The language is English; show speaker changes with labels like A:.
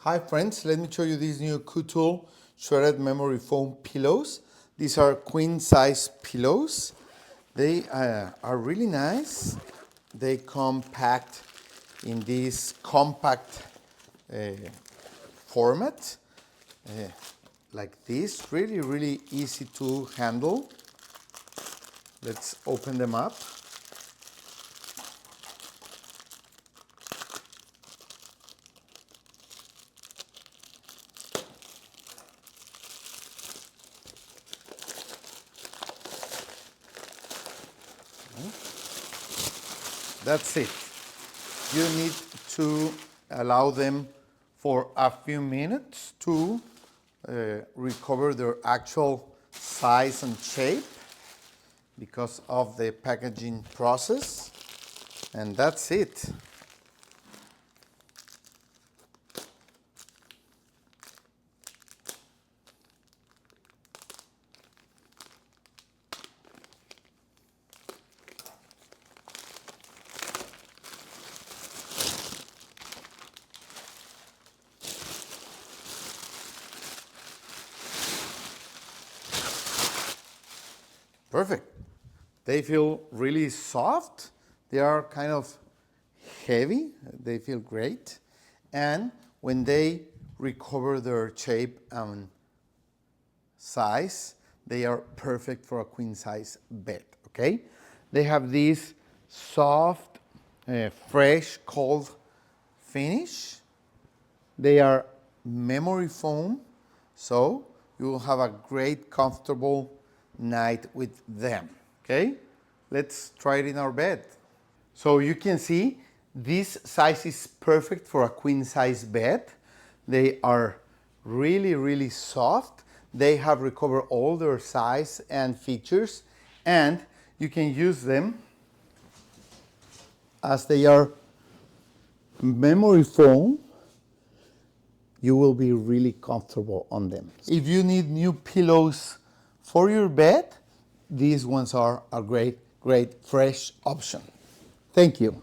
A: Hi friends, let me show you these new QUTOOL shredded memory foam pillows. These are queen size pillows. They are really nice. They come packed in this compact format like this. Really easy to handle. Let's open them up. That's it. You need to allow them for a few minutes to recover their actual size and shape because of the packaging process, and that's it. Perfect. They feel really soft. They are kind of heavy. They feel great. And when they recover their shape and size, they are perfect for a queen size bed, okay? They have this soft, fresh, cold finish. They are memory foam, so you will have a great, comfortable night with them, okay? Let's try it in our bed. So you can see this size is perfect for a queen size bed. They are really soft. They have recovered all their size and features, and you can use them as they are memory foam. You will be really comfortable on them. If you need new pillows for your bed, these ones are a great fresh option. Thank you.